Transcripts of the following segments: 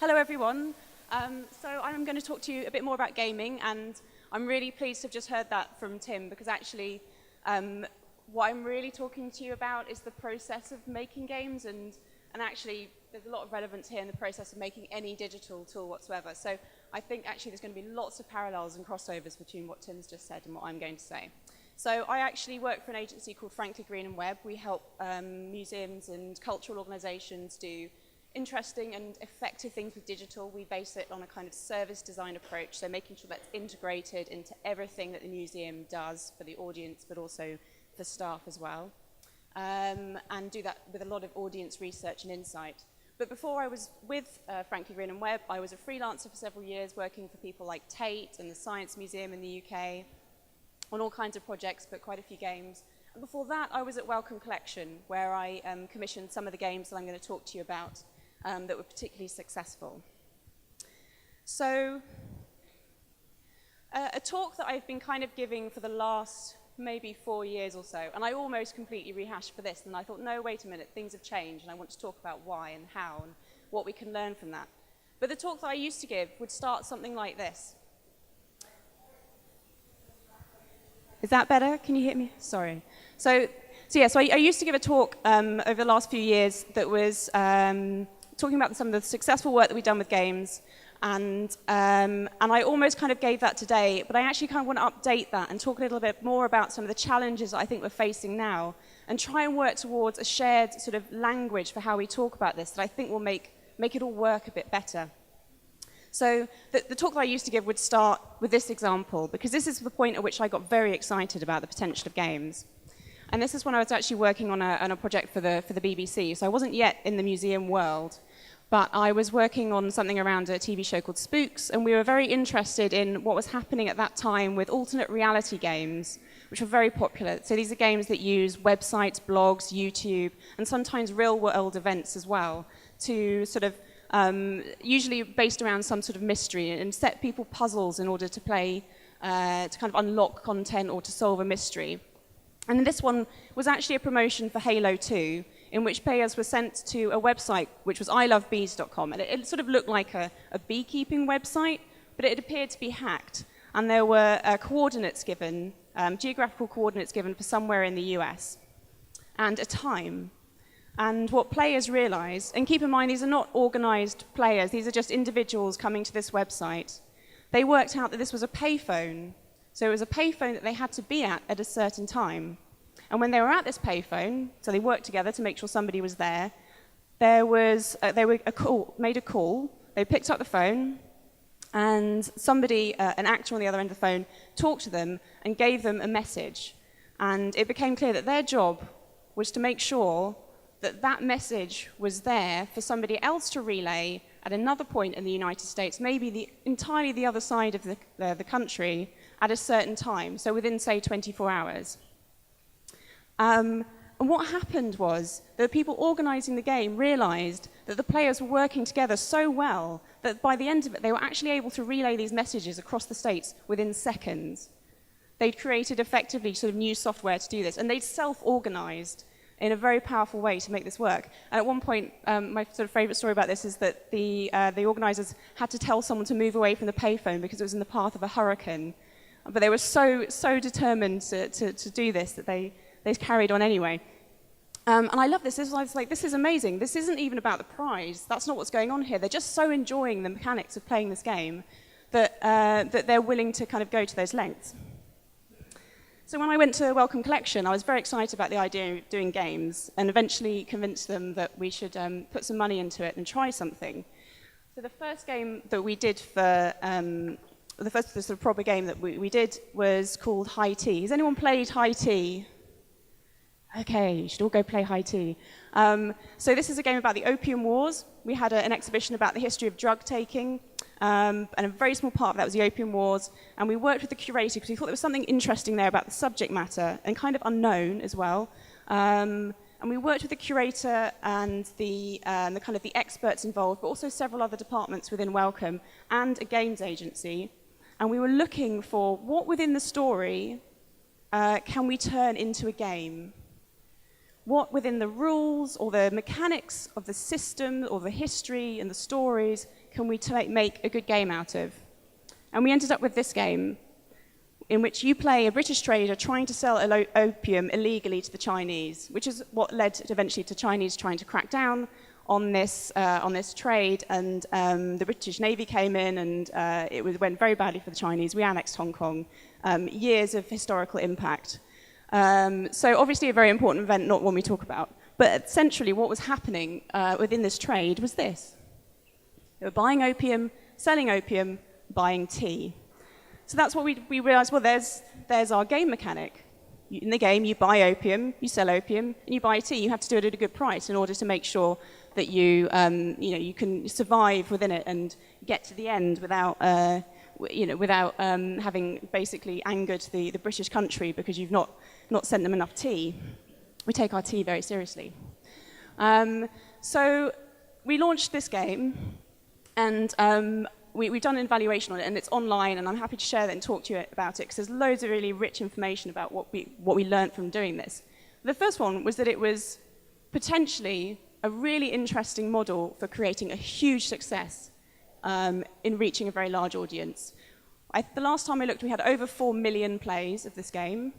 Hello, everyone. So I'm going to talk to you a bit more about gaming, and I'm really pleased to have just heard that from Tim, because actually what I'm really talking to you about is the process of making games, and actually there's a lot of relevance here in the process of making any digital tool whatsoever. So I think actually there's going to be lots of parallels and crossovers between what Tim's just said and what I'm going to say. So I actually work for an agency called Frankly Green and Webb. We help museums and cultural organizations do interesting and effective things with digital. We base it on a kind of service design approach, so making sure that's integrated into everything that the museum does for the audience, but also for staff as well, and do that with a lot of audience research and insight. But before I was with Frankly Green and Webb, I was a freelancer for several years, working for people like Tate and the Science Museum in the UK, on all kinds of projects, but quite a few games. And before that, I was at Wellcome Collection, where I commissioned some of the games that I'm going to talk to you about that were particularly successful. So a talk that I've been kind of giving for the last maybe 4 years or so, and I almost completely rehashed for this, and I thought, no, wait a minute, things have changed, and I want to talk about why and how and what we can learn from that. But the talk that I used to give would start something like this. Is that better? Can you hear me? Sorry. So I used to give a talk over the last few years that was talking about some of the successful work that we've done with games, and I almost kind of gave that today, but I actually kind of want to update that and talk a little bit more about some of the challenges that I think we're facing now, and try and work towards a shared sort of language for how we talk about this that I think will make it all work a bit better. So the talk that I used to give would start with this example, because this is the point at which I got very excited about the potential of games. And this is when I was actually working on a project for the BBC, so I wasn't yet in the museum world, but I was working on something around a TV show called Spooks, and we were very interested in what was happening at that time with alternate reality games, which were very popular. So these are games that use websites, blogs, YouTube, and sometimes real-world events as well, to sort of usually based around some sort of mystery, and set people puzzles in order to play, to kind of unlock content or to solve a mystery. And this one was actually a promotion for Halo 2, in which players were sent to a website which was ilovebees.com, and it sort of looked like a beekeeping website, but it appeared to be hacked, and there were coordinates given, geographical coordinates given for somewhere in the US, and a time. And what players realized, and keep in mind these are not organized players, these are just individuals coming to this website, they worked out that this was a payphone. So it was a payphone that they had to be at a certain time. And when they were at this payphone, so they worked together to make sure somebody was there, they made a call, they picked up the phone, and somebody, an actor on the other end of the phone, talked to them and gave them a message. And it became clear that their job was to make sure that that message was there for somebody else to relay at another point in the United States, maybe entirely the other side of the country, at a certain time, so within, say, 24 hours. And what happened was that the people organizing the game realized that the players were working together so well that by the end of it, they were actually able to relay these messages across the states within seconds. They'd created effectively sort of new software to do this, and they'd self-organized in a very powerful way to make this work. And at one point, my sort of favorite story about this is that the organizers had to tell someone to move away from the payphone because it was in the path of a hurricane. But they were so determined to do this that they carried on anyway. And I love this. I was like, this is amazing. This isn't even about the prize. That's not what's going on here. They're just so enjoying the mechanics of playing this game that they're willing to kind of go to those lengths. So when I went to Wellcome Collection, I was very excited about the idea of doing games, and eventually convinced them that we should put some money into it and try something. So the first game that we did for the first sort of proper game that we did was called High Tea. Has anyone played High Tea? Okay, you should all go play High Tea. So this is a game about the Opium Wars. We had an exhibition about the history of drug taking, and a very small part of that was the Opium Wars. And we worked with the curator because we thought there was something interesting there about the subject matter, and kind of unknown as well. And we worked with the curator and the kind of the experts involved, but also several other departments within Wellcome and a games agency. And we were looking for what within the story can we turn into a game? What within the rules or the mechanics of the system or the history and the stories can we make a good game out of? And we ended up with this game, in which you play a British trader trying to sell opium illegally to the Chinese, which is what led eventually to Chinese trying to crack down on this trade. And the British Navy came in, and went very badly for the Chinese. We annexed Hong Kong. Years of historical impact. So obviously a very important event, not one we talk about. But essentially what was happening within this trade was this. They were buying opium, selling opium, buying tea. So that's what we realized, well, there's our game mechanic. In the game, you buy opium, you sell opium, and you buy tea. You have to do it at a good price in order to make sure that you can survive within it and get to the end without having basically angered the British country because you've not sent them enough tea. We take our tea very seriously. So we launched this game, and we've done an evaluation on it, and it's online, and I'm happy to share that and talk to you about it, because there's loads of really rich information about what we learned from doing this. The first one was that it was potentially a really interesting model for creating a huge success in reaching a very large audience. The last time I looked, we had over 4 million plays of this game.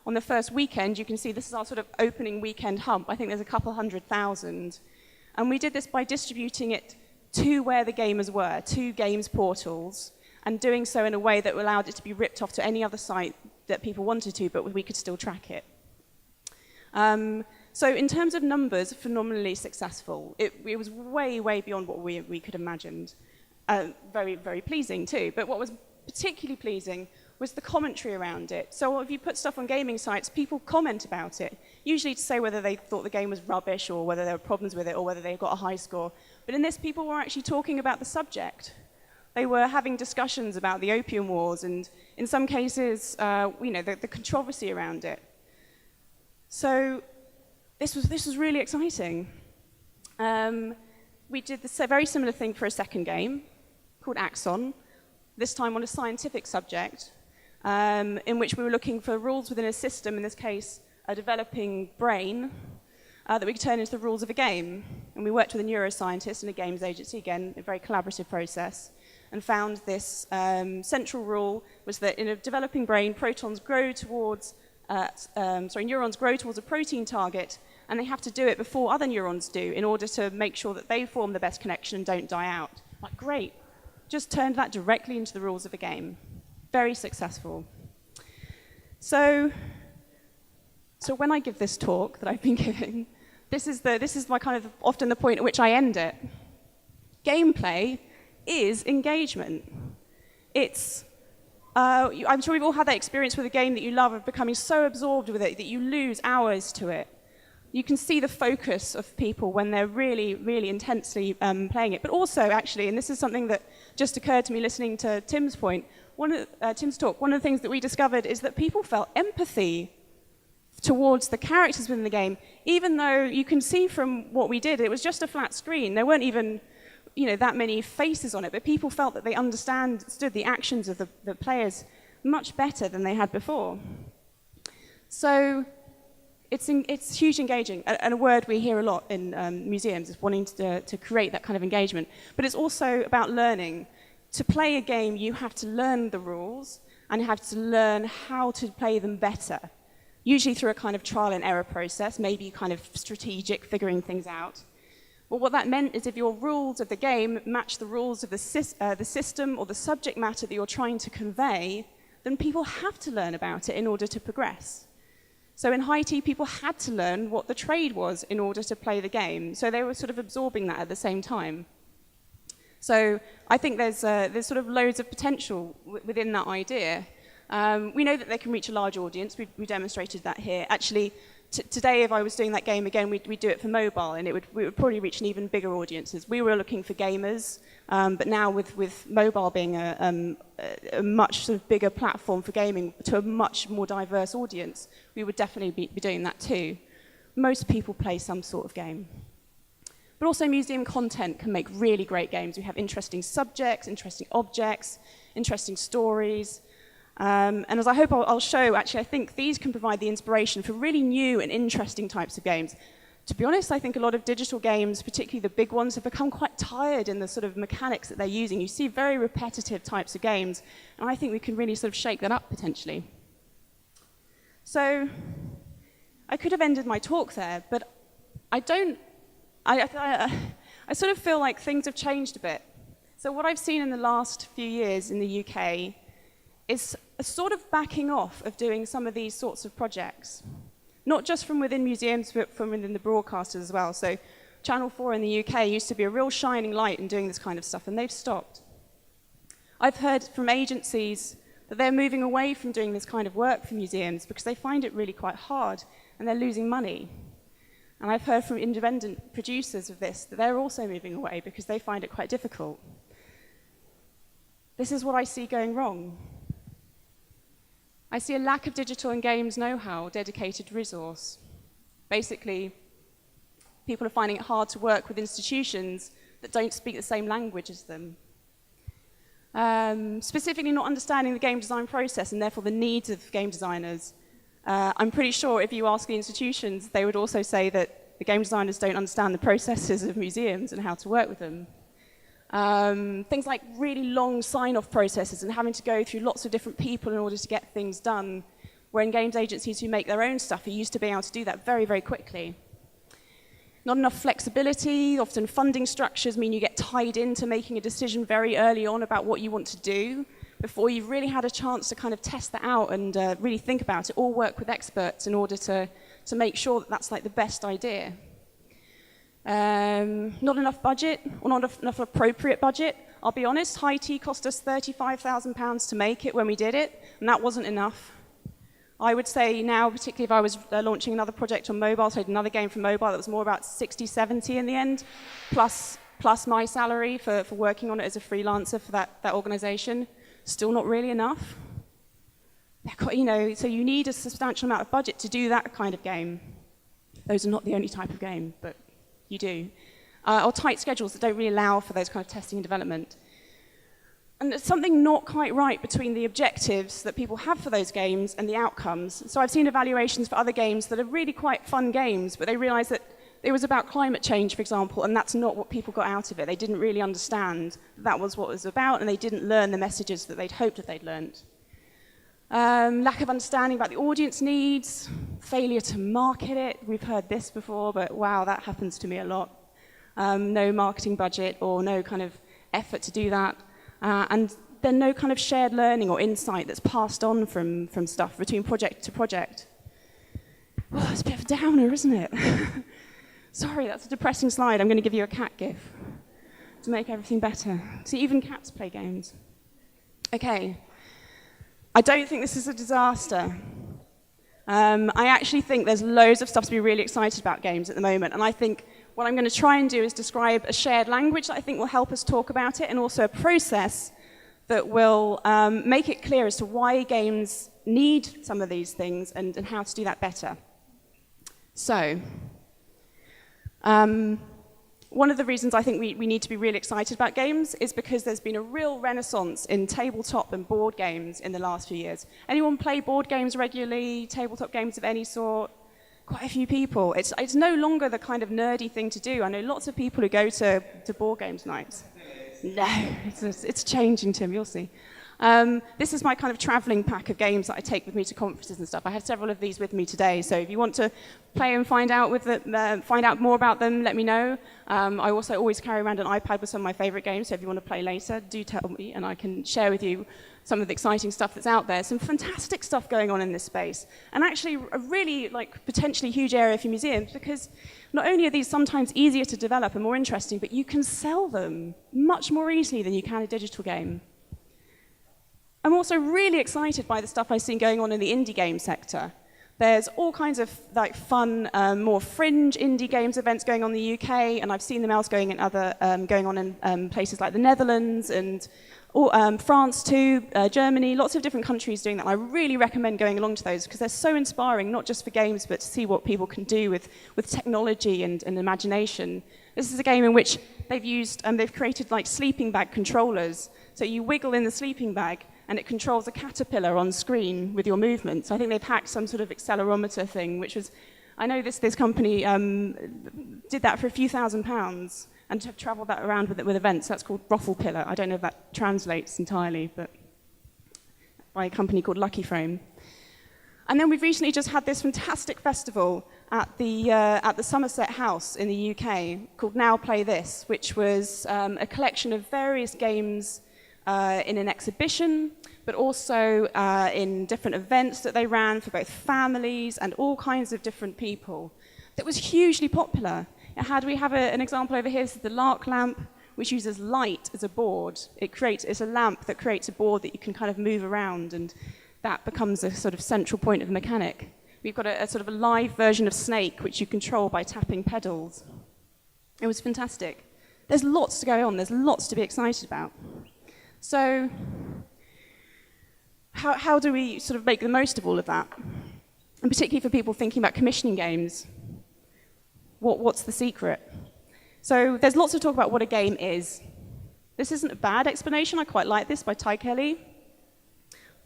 On the first weekend, you can see this is our sort of opening weekend hump. I think there's a couple 100,000. And we did this by distributing it to where the gamers were, to games portals, and doing so in a way that allowed it to be ripped off to any other site that people wanted to, but we could still track it. So in terms of numbers, phenomenally successful. It was way, way beyond what we could have imagined. Very, very pleasing too. But what was particularly pleasing was the commentary around it. So if you put stuff on gaming sites, people comment about it, usually to say whether they thought the game was rubbish or whether there were problems with it or whether they got a high score. But in this, people were actually talking about the subject. They were having discussions about the opium wars and, in some cases, the controversy around it. So this was really exciting. We did a very similar thing for a second game called Axon, this time on a scientific subject, in which we were looking for rules within a system, in this case, a developing brain, that we could turn into the rules of a game. And we worked with a neuroscientist and a games agency, again, a very collaborative process, and found this central rule was that in a developing brain, neurons grow towards a protein target, and they have to do it before other neurons do in order to make sure that they form the best connection and don't die out. Like, great. Just turned that directly into the rules of a game. Very successful. So when I give this talk that I've been giving, this is my kind of often the point at which I end it. Gameplay is engagement. I'm sure we've all had that experience with a game that you love of becoming so absorbed with it that you lose hours to it. You can see the focus of people when they're really, really intensely playing it. But also, actually, and this is something that just occurred to me listening to Tim's talk, one of the things that we discovered is that people felt empathy towards the characters within the game, even though you can see from what we did, it was just a flat screen. There weren't even that many faces on it, but people felt that they understood the actions of the players much better than they had before. So it's hugely engaging, and a word we hear a lot in museums is wanting to create that kind of engagement. But it's also about learning. To play a game, you have to learn the rules, and you have to learn how to play them better, usually through a kind of trial and error process, maybe kind of strategic, figuring things out. But what that meant is if your rules of the game match the rules of the system or the subject matter that you're trying to convey, then people have to learn about it in order to progress. So in high tea, people had to learn what the trade was in order to play the game. So they were sort of absorbing that at the same time. So I think there's sort of loads of potential within that idea. We know that they can reach a large audience. We demonstrated that here. Actually, today, if I was doing that game again, we'd do it for mobile, and we would probably reach an even bigger audiences. We were looking for gamers, but now with mobile being a much sort of bigger platform for gaming to a much more diverse audience, we would definitely be doing that too. Most people play some sort of game. But also museum content can make really great games. We have interesting subjects, interesting objects, interesting stories. And as I hope I'll show, actually, I think these can provide the inspiration for really new and interesting types of games. to be honest, I think a lot of digital games, particularly the big ones, have become quite tired in the sort of mechanics that they're using. You see very repetitive types of games, and I think we can really sort of shake that up potentially. So I could have ended my talk there, but I don't. I sort of feel like things have changed a bit. So what I've seen in the last few years in the UK is a sort of backing off of doing some of these sorts of projects. Not just from within museums, but from within the broadcasters as well. So Channel 4 in the UK used to be a real shining light in doing this kind of stuff, and they've stopped. I've heard from agencies that they're moving away from doing this kind of work for museums because they find it really quite hard, and they're losing money. And I've heard from independent producers of this that they're also moving away because they find it quite difficult. This is what I see going wrong. I see a lack of digital and games know-how, dedicated resource. Basically, people are finding it hard to work with institutions that don't speak the same language as them. Specifically not understanding the game design process and therefore the needs of game designers. I'm pretty sure if you ask the institutions, they would also say that the game designers don't understand the processes of museums and how to work with them. Things like really long sign-off processes and having to go through lots of different people in order to get things done, wherein games agencies who make their own stuff are used to being able to do that very, very quickly. Not enough flexibility, often funding structures mean you get tied into making a decision very early on about what you want to do before you've really had a chance to kind of test that out and really think about it, or work with experts in order to make sure that that's like the best idea. Not enough budget, or not enough appropriate budget. I'll be honest, High Tea cost us £35,000 to make it when we did it, and that wasn't enough. I would say now, particularly if I was launching another project on mobile, so another game for mobile that was more about 60, 70 in the end, plus my salary for working on it as a freelancer for that organization, still not really enough. So you need a substantial amount of budget to do that kind of game. Those are not the only type of game, but you do. Or tight schedules that don't really allow for those kind of testing and development. And there's something not quite right between the objectives that people have for those games and the outcomes. So I've seen evaluations for other games that are really quite fun games, but they realize that it was about climate change, for example, and that's not what people got out of it. They didn't really understand that was what it was about, and they didn't learn the messages that they'd hoped that they'd learned. Lack of understanding about the audience needs, failure to market it. We've heard this before, but wow, that happens to me a lot. No marketing budget or no kind of effort to do that. And then no kind of shared learning or insight that's passed on from stuff between project to project. Oh, it's a bit of a downer, isn't it? Sorry, that's a depressing slide. I'm going to give you a cat gif to make everything better. See, even cats play games. Okay. I don't think this is a disaster. I actually think there's loads of stuff to be really excited about games at the moment, and I think what I'm going to try and do is describe a shared language that I think will help us talk about it, and also a process that will make it clear as to why games need some of these things and how to do that better. So, one of the reasons I think we need to be really excited about games is because there's been a real renaissance in tabletop and board games in the last few years. Anyone play board games regularly, tabletop games of any sort? Quite a few people. It's no longer the kind of nerdy thing to do. I know lots of people who go to board games nights. No, it's changing, Tim, you'll see. This is my kind of traveling pack of games that I take with me to conferences and stuff. I have several of these with me today, so if you want to play and find out more about them, let me know. I also always carry around an iPad with some of my favorite games, so if you want to play later, do tell me, and I can share with you some of the exciting stuff that's out there. Some fantastic stuff going on in this space, and actually a really potentially huge area for museums, because not only are these sometimes easier to develop and more interesting, but you can sell them much more easily than you can a digital game. I'm also really excited by the stuff I've seen going on in the indie game sector. There's all kinds of fun, more fringe indie games events going on in the UK, and I've seen them going on in places like the Netherlands and France too, Germany, lots of different countries doing that. I really recommend going along to those because they're so inspiring, not just for games, but to see what people can do with technology and imagination. This is a game in which they've created sleeping bag controllers. So you wiggle in the sleeping bag, and it controls a caterpillar on screen with your movements. I think they've hacked some sort of accelerometer thing, which was I know this company did that for a few £1,000s and have travelled that around with events. That's called Brothel Pillar. I don't know if that translates entirely, but by a company called Lucky Frame. And then we've recently just had this fantastic festival at the Somerset House in the UK called Now Play This, which was a collection of various games in an exhibition, but also in different events that they ran for both families and all kinds of different people. That was hugely popular. We have an example over here. This is the Lark lamp, which uses light as a board. It's a lamp that creates a board that you can kind of move around, and that becomes a sort of central point of the mechanic. We've got a sort of a live version of Snake, which you control by tapping pedals. It was fantastic. There's lots to go on. There's lots to be excited about. So how do we sort of make the most of all of that? And particularly for people thinking about commissioning games, what's the secret? So there's lots of talk about what a game is. This isn't a bad explanation. I quite like this by Ty Kelly.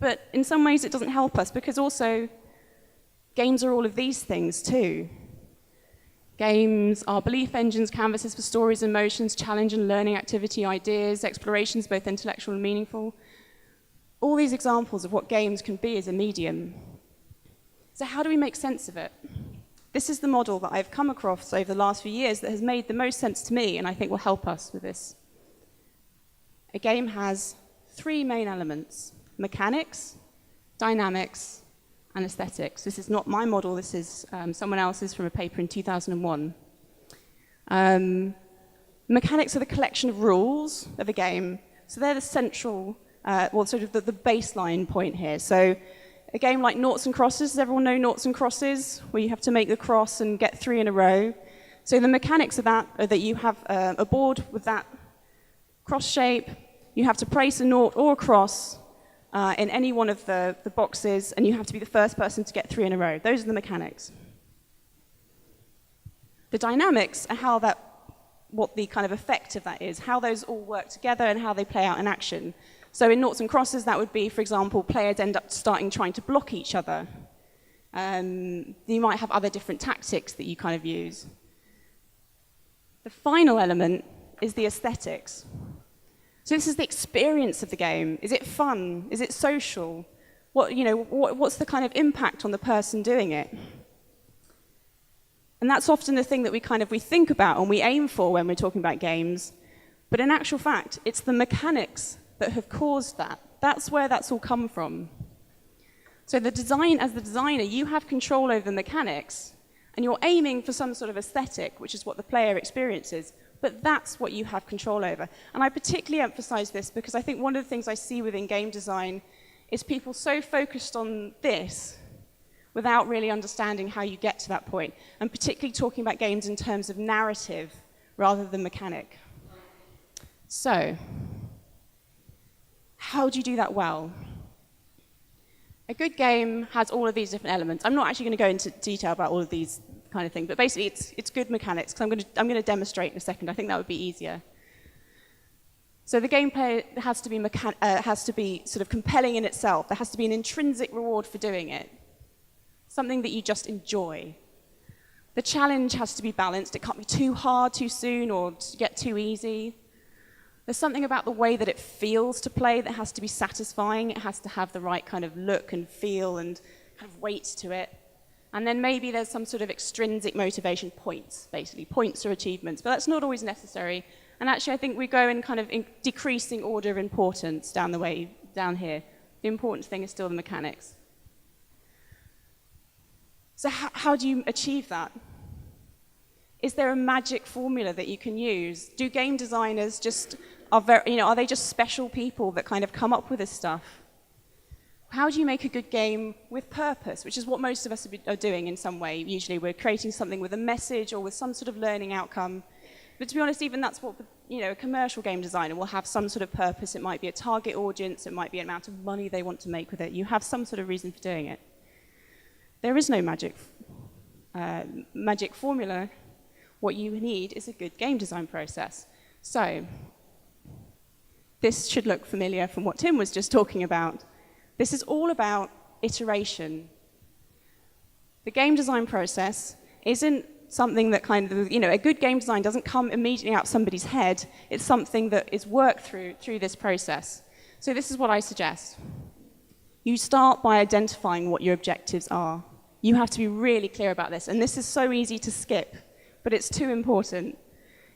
But in some ways it doesn't help us, because also games are all of these things too. Games are belief engines, canvases for stories, emotions, challenge and learning activity, ideas, explorations, both intellectual and meaningful. All these examples of what games can be as a medium. So how do we make sense of it? This is the model that I've come across over the last few years that has made the most sense to me, and I think will help us with this. A game has three main elements: mechanics, dynamics, and aesthetics. This is not my model. This is someone else's from a paper in 2001. Mechanics are the collection of rules of a game. So they're the central, sort of the baseline point here. So a game like Noughts and Crosses, does everyone know Noughts and Crosses? Where you have to make the cross and get 3 in a row. So the mechanics of that are that you have a board with that cross shape. You have to place a nought or a cross in any one of the boxes, and you have to be the first person to get 3 in a row. Those are the mechanics. The dynamics are what the kind of effect of that is, how those all work together and how they play out in action. So in Noughts and Crosses, that would be, for example, players end up trying to block each other. You might have other different tactics that you kind of use. The final element is the aesthetics. So this is the experience of the game. Is it fun? Is it social? What's the kind of impact on the person doing it? And that's often the thing that we think about and we aim for when we're talking about games. But in actual fact, it's the mechanics that have caused that. That's where that's all come from. So as the designer, you have control over the mechanics, and you're aiming for some sort of aesthetic, which is what the player experiences. But that's what you have control over. And I particularly emphasize this because I think one of the things I see within game design is people so focused on this without really understanding how you get to that point, and particularly talking about games in terms of narrative rather than mechanic. So, how do you do that well? A good game has all of these different elements. I'm not actually going to go into detail about all of these kind of thing, but basically it's good mechanics, because I'm going to demonstrate in a second. I think that would be easier. So the gameplay has to be sort of compelling in itself. There has to be an intrinsic reward for doing it, something that you just enjoy. The challenge has to be balanced. It can't be too hard too soon or get too easy. There's something about the way that it feels to play that has to be satisfying. It has to have the right kind of look and feel and kind of weight to it. And then maybe there's some sort of extrinsic motivation, points, basically. Points are achievements, but that's not always necessary. And actually, I think we go in kind of decreasing order of importance down here. The important thing is still the mechanics. So how do you achieve that? Is there a magic formula that you can use? Do game designers are they just special people that kind of come up with this stuff? How do you make a good game with purpose, which is what most of us are doing in some way. Usually we're creating something with a message or with some sort of learning outcome. But to be honest, even that's what a commercial game designer will have some sort of purpose. It might be a target audience. It might be an amount of money they want to make with it. You have some sort of reason for doing it. There is no magic formula. What you need is a good game design process. So this should look familiar from what Tim was just talking about. This is all about iteration. The game design process isn't something that kind of, a good game design doesn't come immediately out of somebody's head. It's something that is worked through this process. So this is what I suggest. You start by identifying what your objectives are. You have to be really clear about this. And this is so easy to skip, but it's too important.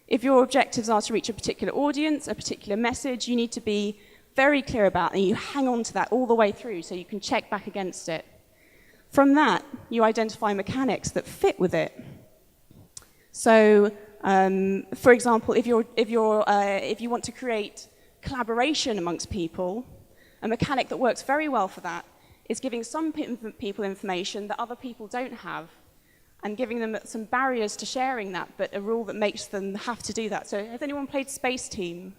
If your objectives are to reach a particular audience, a particular message, you need to be very clear about it, and you hang on to that all the way through so you can check back against it. From that, you identify mechanics that fit with it. So, for example, if you want to create collaboration amongst people, a mechanic that works very well for that is giving some people information that other people don't have, and giving them some barriers to sharing that, but a rule that makes them have to do that. So has anyone played Space Team?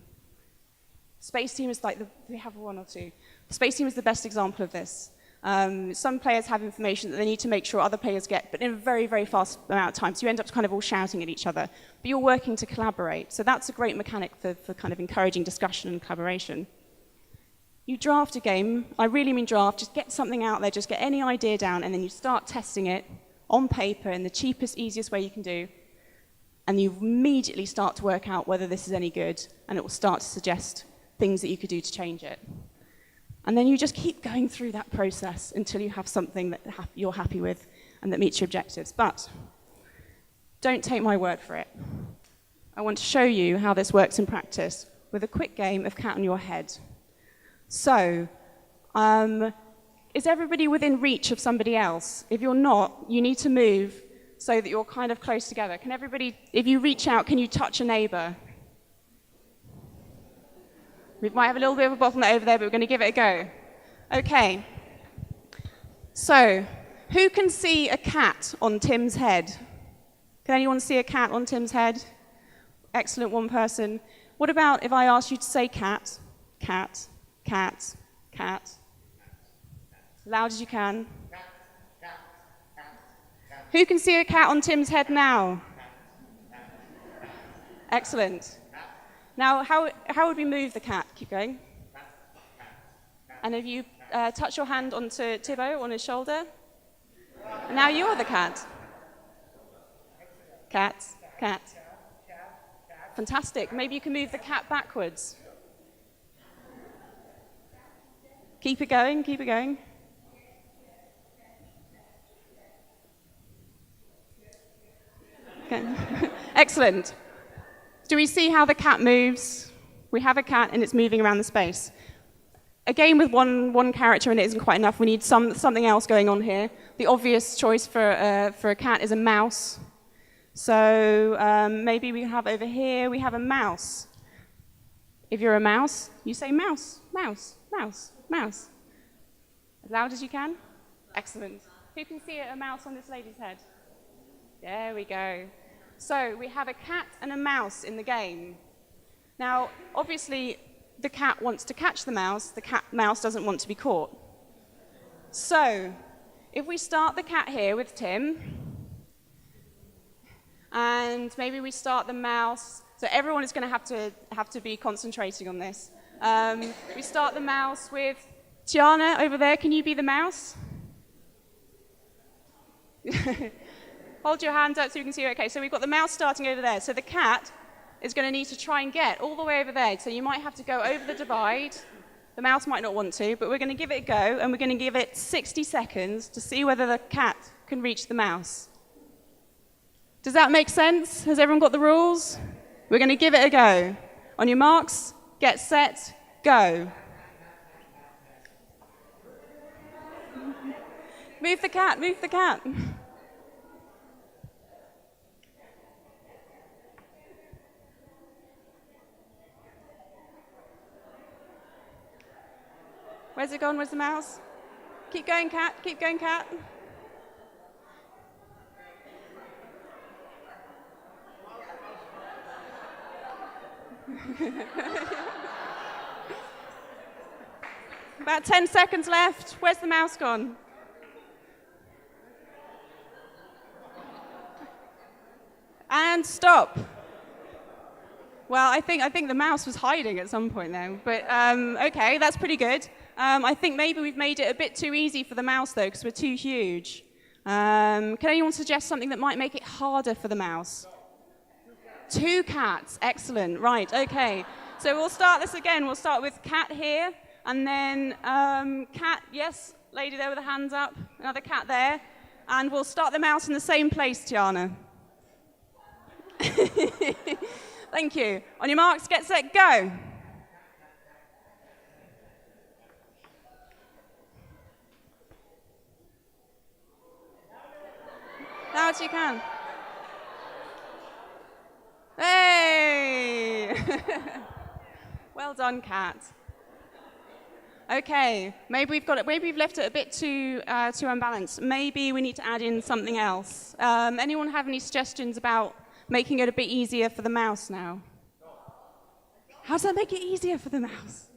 Space Team is like we have one or two. Space Team is the best example of this. Some players have information that they need to make sure other players get, but in a very, very fast amount of time. So you end up kind of all shouting at each other. But you're working to collaborate. So that's a great mechanic for kind of encouraging discussion and collaboration. You draft a game. I really mean draft. Just get something out there. Just get any idea down, and then you start testing it on paper in the cheapest, easiest way you can do. And you immediately start to work out whether this is any good, and it will start to suggest things that you could do to change it. And then you just keep going through that process until you have something that you're happy with and that meets your objectives. But don't take my word for it. I want to show you how this works in practice with a quick game of cat on your head. So, is everybody within reach of somebody else? If you're not, you need to move so that you're kind of close together. Can everybody, if you reach out, can you touch a neighbor? We might have a little bit of a bottleneck over there, but we're going to give it a go. Okay. So, who can see a cat on Tim's head? Can anyone see a cat on Tim's head? Excellent, one person. What about if I asked you to say cat, cat, cat, cat? As loud as you can. Who can see a cat on Tim's head now? Excellent. Now, how would we move the cat? Keep going. And if you touch your hand onto Thibaut on his shoulder, and now you're the cat. Cat, cat. Fantastic. Maybe you can move the cat backwards. Keep it going, keep it going. Okay. Excellent. Do we see how the cat moves? We have a cat and it's moving around the space. A game with one character in it isn't quite enough. We need something else going on here. The obvious choice for a cat is a mouse. So maybe we have over here, we have a mouse. If you're a mouse, you say mouse, mouse, mouse, mouse. As loud as you can. Excellent. Who can see a mouse on this lady's head? There we go. So we have a cat and a mouse in the game. Now, obviously, the cat wants to catch the mouse doesn't want to be caught. So, if we start the cat here with Tim, and maybe we start the mouse, so everyone is going to have to be concentrating on this. We start the mouse with Tiana over there. Can you be the mouse? Hold your hand up so you can see. Okay, so we've got the mouse starting over there. So the cat is going to need to try and get all the way over there. So you might have to go over the divide. The mouse might not want to, but we're going to give it a go, and we're going to give it 60 seconds to see whether the cat can reach the mouse. Does that make sense? Has everyone got the rules? We're going to give it a go. On your marks, get set, go. Move the cat, move the cat. Where's it gone? Where's the mouse? Keep going, cat. Keep going, cat. About 10 seconds left. Where's the mouse gone? And stop. Well, I think the mouse was hiding at some point there. But okay, that's pretty good. I think maybe we've made it a bit too easy for the mouse, though, because we're too huge. Can anyone suggest something that might make it harder for the mouse? Two cats. Excellent. Right, okay. So we'll start this again. We'll start with cat here, and then cat, yes, lady there with the hands up, another cat there. And we'll start the mouse in the same place, Tiana. Thank you. On your marks, get set, go. Loud as you can. Hey! Well done, cat. Okay, maybe we've left it a bit too unbalanced. Maybe we need to add in something else. Anyone have any suggestions about making it a bit easier for the mouse now? How does that make it easier for the mouse?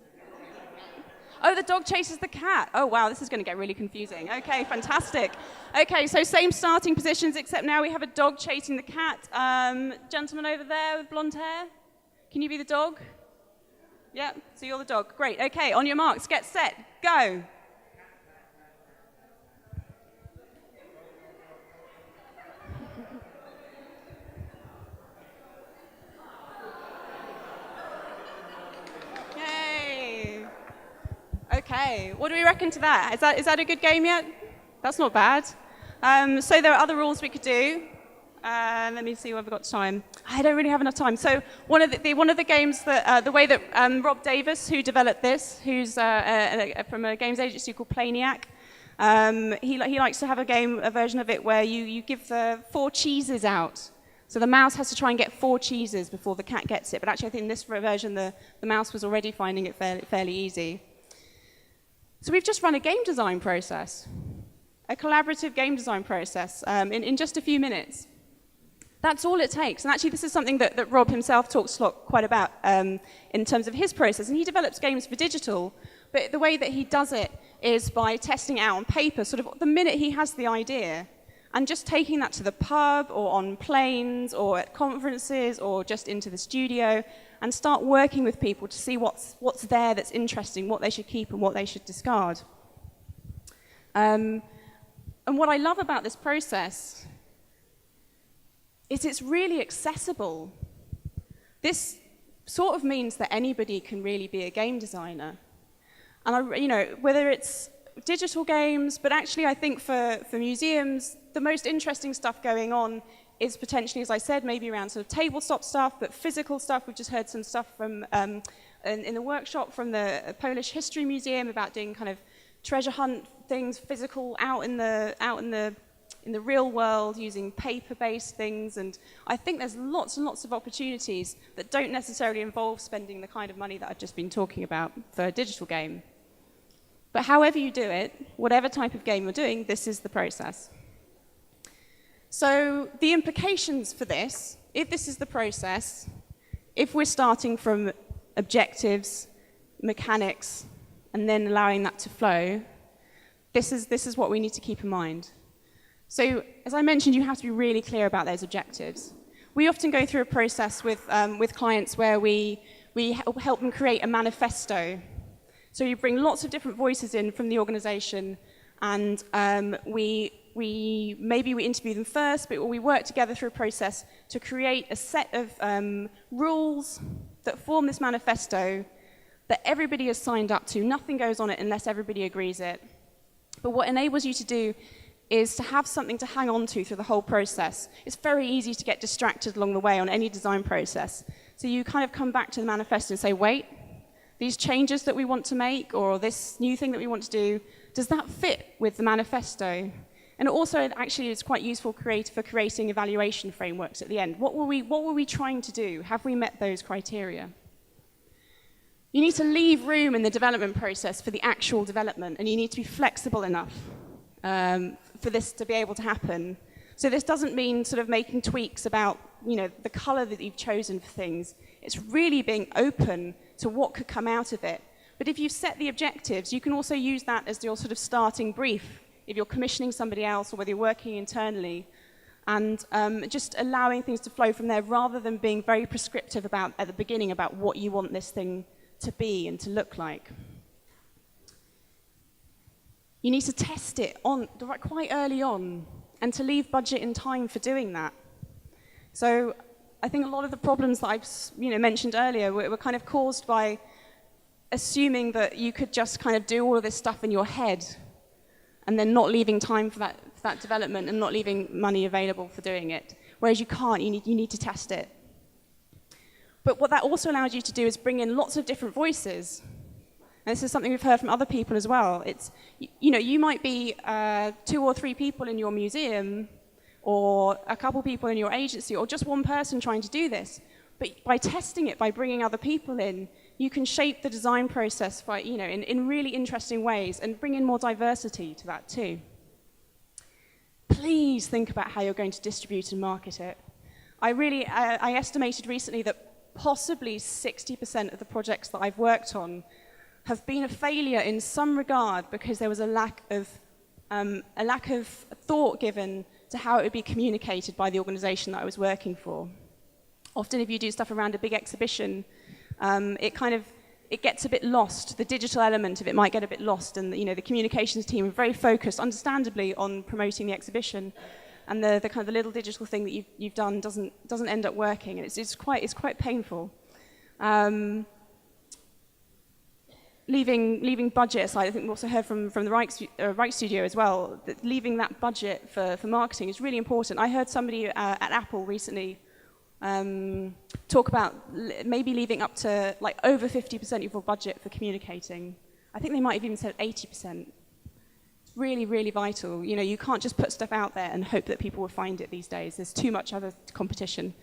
Oh, the dog chases the cat. Oh, wow, this is going to get really confusing. Okay, fantastic. Okay, so same starting positions, except now we have a dog chasing the cat. Gentleman over there with blonde hair, can you be the dog? Yeah, so you're the dog. Great. Okay, on your marks, get set, go. Yay. Okay, what do we reckon to that? Is that a good game yet? That's not bad. So there are other rules we could do. Let me see whether we've got time. I don't really have enough time. So one of the games that the way that Rob Davis, who developed this, who's from a games agency called Planiac, he likes to have a version of it where you give the 4 cheeses out. So the mouse has to try and get 4 cheeses before the cat gets it. But actually, I think in this version, the mouse was already finding it fairly easy. So we've just run a game design process, a collaborative game design process in just a few minutes. That's all it takes. And actually, this is something that Rob himself talks quite about in terms of his process. And he develops games for digital, but the way that he does it is by testing it out on paper, sort of the minute he has the idea, and just taking that to the pub or on planes or at conferences or just into the studio and start working with people to see what's there that's interesting, what they should keep and what they should discard. And what I love about this process is it's really accessible. This sort of means that anybody can really be a game designer. And whether it's digital games, but actually I think for museums, the most interesting stuff going on is potentially, as I said, maybe around sort of tabletop stuff, but physical stuff. We've just heard some stuff from in the workshop from the Polish History Museum about doing kind of treasure hunt things, physical, out in the real world, using paper-based things. And I think there's lots and lots of opportunities that don't necessarily involve spending the kind of money that I've just been talking about for a digital game. But however you do it, whatever type of game you're doing, this is the process. So the implications for this, if this is the process, if we're starting from objectives, mechanics, and then allowing that to flow, this is what we need to keep in mind. So, as I mentioned, you have to be really clear about those objectives. We often go through a process with clients where we help them create a manifesto. So you bring lots of different voices in from the organization, and we interview them first, but we work together through a process to create a set of rules that form this manifesto that everybody has signed up to. Nothing goes on it unless everybody agrees it. But what enables you to do is to have something to hang on to through the whole process. It's very easy to get distracted along the way on any design process. So you kind of come back to the manifesto and say, wait, these changes that we want to make, or this new thing that we want to do, does that fit with the manifesto? And also, actually, it's quite useful for creating evaluation frameworks at the end. What were we trying to do? Have we met those criteria? You need to leave room in the development process for the actual development, and you need to be flexible enough for this to be able to happen. So this doesn't mean sort of making tweaks about, the color that you've chosen for things. It's really being open to what could come out of it. But if you've set the objectives, you can also use that as your sort of starting brief if you're commissioning somebody else or whether you're working internally, and just allowing things to flow from there rather than being very prescriptive at the beginning about what you want this thing to be and to look like. You need to test it quite early on and to leave budget and time for doing that. So I think a lot of the problems that I've mentioned earlier were kind of caused by assuming that you could just kind of do all of this stuff in your head and then not leaving time for that development and not leaving money available for doing it. Whereas you can't, you need to test it. But what that also allows you to do is bring in lots of different voices. And this is something we've heard from other people as well. It's, you might be 2 or 3 people in your museum, or a couple people in your agency, or just one person trying to do this. But by testing it, by bringing other people in, you can shape the design process by, in really interesting ways and bring in more diversity to that too. Please think about how you're going to distribute and market it. I estimated recently that possibly 60% of the projects that I've worked on have been a failure in some regard because there was a lack of thought given to how it would be communicated by the organization that I was working for. Often if you do stuff around a big exhibition, it gets a bit lost. The digital element of it might get a bit lost, and the communications team are very focused, understandably, on promoting the exhibition, and the kind of the little digital thing that you've done doesn't end up working, and it's quite painful. Leaving budget aside, I think we also heard from the Reich Studio as well, that leaving that budget for marketing is really important. I heard somebody at Apple recently talk about maybe leaving up to over 50% of your budget for communicating. I think they might have even said 80%. It's really, really vital. You can't just put stuff out there and hope that people will find it these days. There's too much other competition.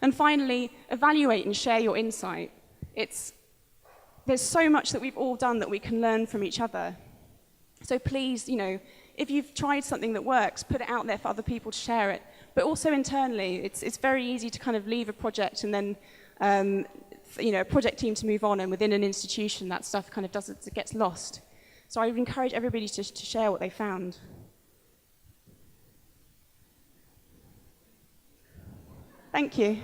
And finally, evaluate and share your insight. There's so much that we've all done that we can learn from each other. So please, if you've tried something that works, put it out there for other people to share it. But also internally, it's very easy to kind of leave a project and then, a project team to move on, and within an institution, that stuff kind of gets lost. So I would encourage everybody to share what they found. Thank you.